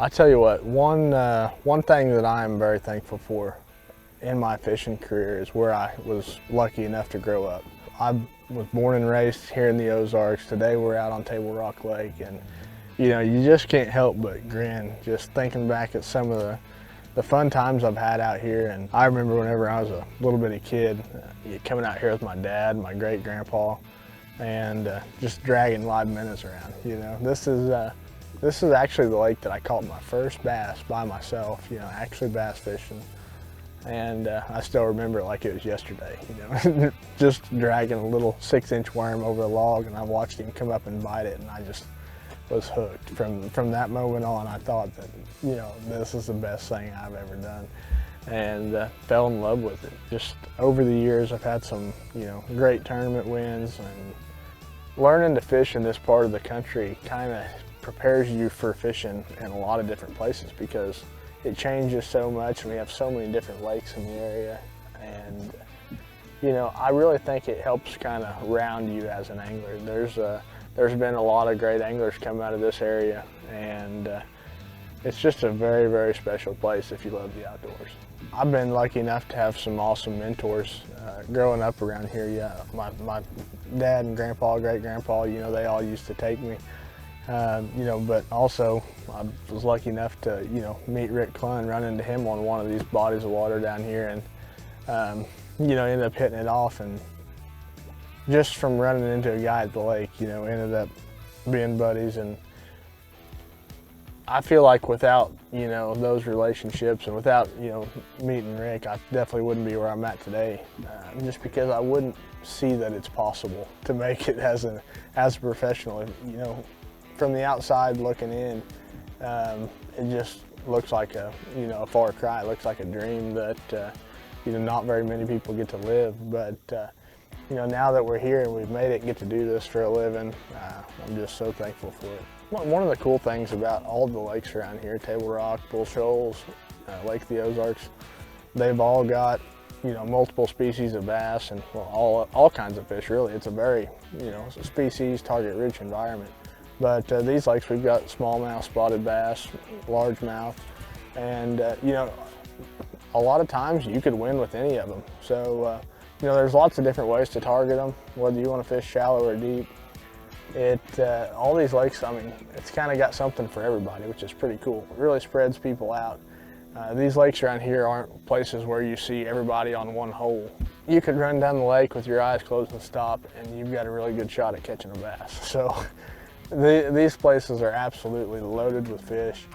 I tell you what, one thing that I am very thankful for in my fishing career is where I was lucky enough to grow up. I was born and raised here in the Ozarks. Today we're out on Table Rock Lake, and you just can't help but grin just thinking back at some of the fun times I've had out here. And I remember whenever I was a little bitty kid, coming out here with my dad, my great grandpa, and just dragging live minnows around. This is actually the lake that I caught my first bass by myself, actually bass fishing. And I still remember it like it was yesterday, just dragging a little 6-inch worm over a log, and I watched him come up and bite it, and I just was hooked. From that moment on, I thought that, this is the best thing I've ever done, and fell in love with it. Just over the years, I've had some, great tournament wins, and learning to fish in this part of the country kind of prepares you for fishing in a lot of different places, because it changes so much and we have so many different lakes in the area. And I really think it helps kind of round you as an angler. There's been a lot of great anglers come out of this area, and it's just a very, very special place if you love the outdoors. I've been lucky enough to have some awesome mentors growing up around here. Yeah, my dad and grandpa, great grandpa, they all used to take me. But also I was lucky enough to, meet Rick Clunn, run into him on one of these bodies of water down here, and, ended up hitting it off. And just from running into a guy at the lake, ended up being buddies. And I feel like without, those relationships and without, meeting Rick, I definitely wouldn't be where I'm at today, just because I wouldn't see that it's possible to make it as a professional. From the outside looking in, it just looks like a far cry. It looks like a dream that not very many people get to live. But now that we're here and we've made it, get to do this for a living, I'm just so thankful for it. One of the cool things about all the lakes around here, Table Rock, Bull Shoals, Lake of the Ozarks, they've all got multiple species of bass and all kinds of fish. Really, it's a very species target-rich environment. But these lakes, we've got smallmouth, spotted bass, largemouth, and a lot of times you could win with any of them. So there's lots of different ways to target them, whether you want to fish shallow or deep. All these lakes, it's kind of got something for everybody, which is pretty cool. It really spreads people out. These lakes around here aren't places where you see everybody on one hole. You could run down the lake with your eyes closed and stop, and you've got a really good shot at catching a bass. So these places are absolutely loaded with fish,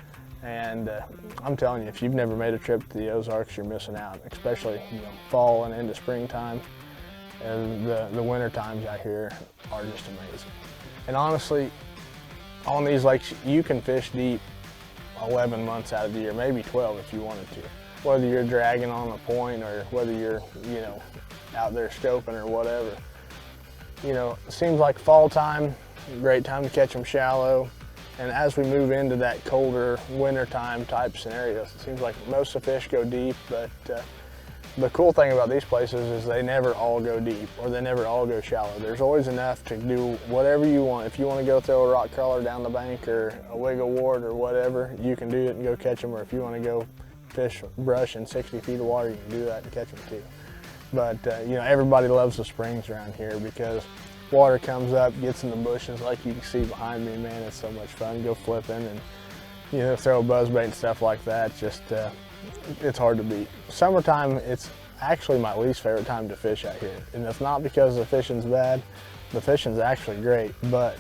and I'm telling you, if you've never made a trip to the Ozarks, you're missing out, especially fall and into springtime. And the winter times out here are just amazing. And honestly, on these lakes, you can fish deep 11 months out of the year, maybe 12 if you wanted to. Whether you're dragging on a point or whether you're, out there scoping or whatever. It seems like fall time, great time to catch them shallow. And as we move into that colder wintertime type scenarios, it seems like most of the fish go deep, but the cool thing about these places is they never all go deep or they never all go shallow. There's always enough to do whatever you want. If you want to go throw a rock crawler down the bank or a wiggle wart or whatever, you can do it and go catch them. Or if you want to go fish brush in 60 feet of water, you can do that and catch them too. But everybody loves the springs around here because water comes up, gets in the bushes like you can see behind me. Man, it's so much fun. Go flipping and throw a buzzbait and stuff like that. Just it's hard to beat. Summertime, it's actually my least favorite time to fish out here, and it's not because the fishing's bad. The fishing's actually great, but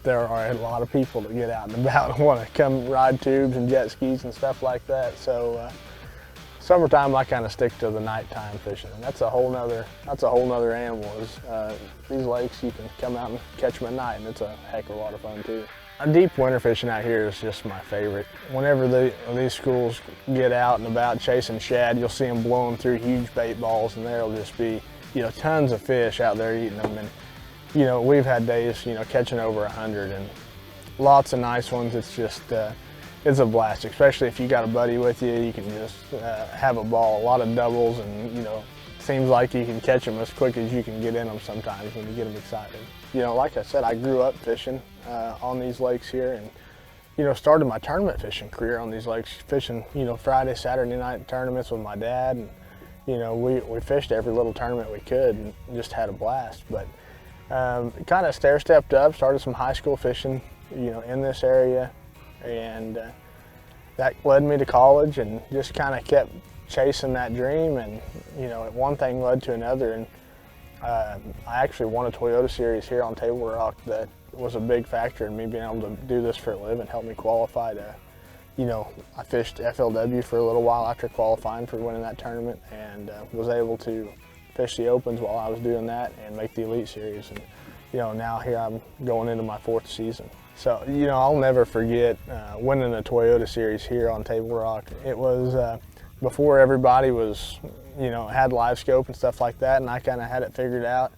there are a lot of people that get out and about and want to come ride tubes and jet skis and stuff like that. So summertime, I kind of stick to the nighttime fishing, and that's a whole nother animal. These lakes, you can come out and catch them at night, and it's a heck of a lot of fun too. Deep winter fishing out here is just my favorite. Whenever these schools get out and about chasing shad, you'll see them blowing through huge bait balls, and there'll just be tons of fish out there eating them. And we've had days catching over 100 and lots of nice ones. It's just it's a blast, especially if you got a buddy with you. You can just have a ball. A lot of doubles, and seems like you can catch them as quick as you can get in them sometimes when you get them excited. Like I said, I grew up fishing on these lakes here, and started my tournament fishing career on these lakes, fishing, Friday, Saturday night tournaments with my dad. And, we fished every little tournament we could and just had a blast. But kind of stair-stepped up, started some high school fishing, in this area. And that led me to college and just kind of kept chasing that dream. And, one thing led to another. And I actually won a Toyota Series here on Table Rock that was a big factor in me being able to do this for a living, helped me qualify to, I fished FLW for a little while after qualifying for winning that tournament, and was able to fish the Opens while I was doing that and make the Elite Series. And, now here I'm going into my 4th season. So, I'll never forget winning a Toyota Series here on Table Rock. It was before everybody was, had live scope and stuff like that, and I kind of had it figured out.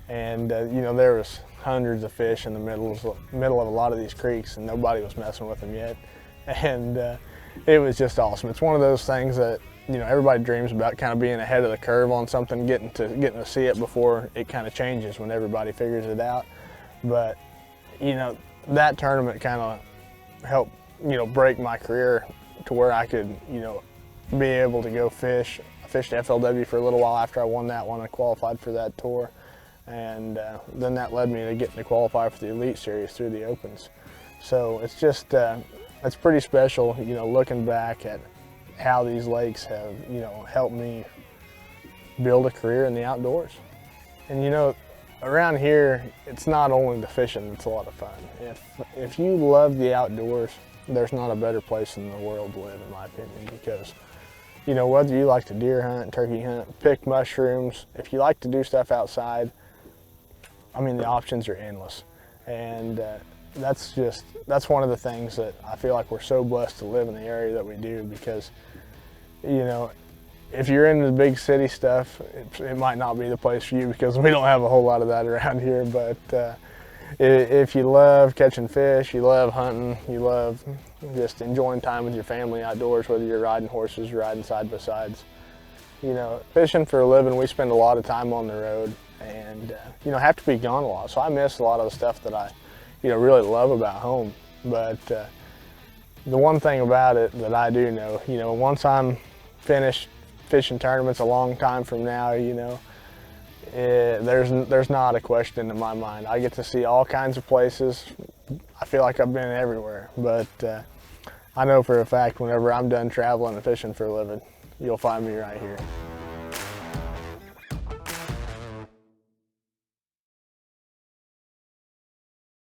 And, there was hundreds of fish in the middle of a lot of these creeks, and nobody was messing with them yet. And it was just awesome. It's one of those things that, everybody dreams about, kind of being ahead of the curve on something, getting to see it before it kind of changes when everybody figures it out. But, that tournament kind of helped, break my career to where I could, be able to go fish. I fished FLW for a little while after I won that one. I qualified for that tour. And then that led me to getting to qualify for the Elite Series through the Opens. So it's just, it's pretty special, looking back at how these lakes have, helped me build a career in the outdoors. And around here, it's not only the fishing that's a lot of fun. If you love the outdoors, there's not a better place in the world to live, in my opinion, because whether you like to deer hunt, turkey hunt, pick mushrooms, if you like to do stuff outside, I mean, the options are endless. And that's one of the things that I feel like we're so blessed to live in the area that we do, because, if you're into the big city stuff, it might not be the place for you, because we don't have a whole lot of that around here. But if you love catching fish, you love hunting, you love just enjoying time with your family outdoors, whether you're riding horses, riding side-by-sides, fishing for a living, we spend a lot of time on the road and, have to be gone a lot. So I miss a lot of the stuff that I, really love about home. But the one thing about it that I do know, once I'm finished fishing tournaments a long time from now, there's not a question in my mind. I get to see all kinds of places. I feel like I've been everywhere, but I know for a fact whenever I'm done traveling and fishing for a living, you'll find me right here.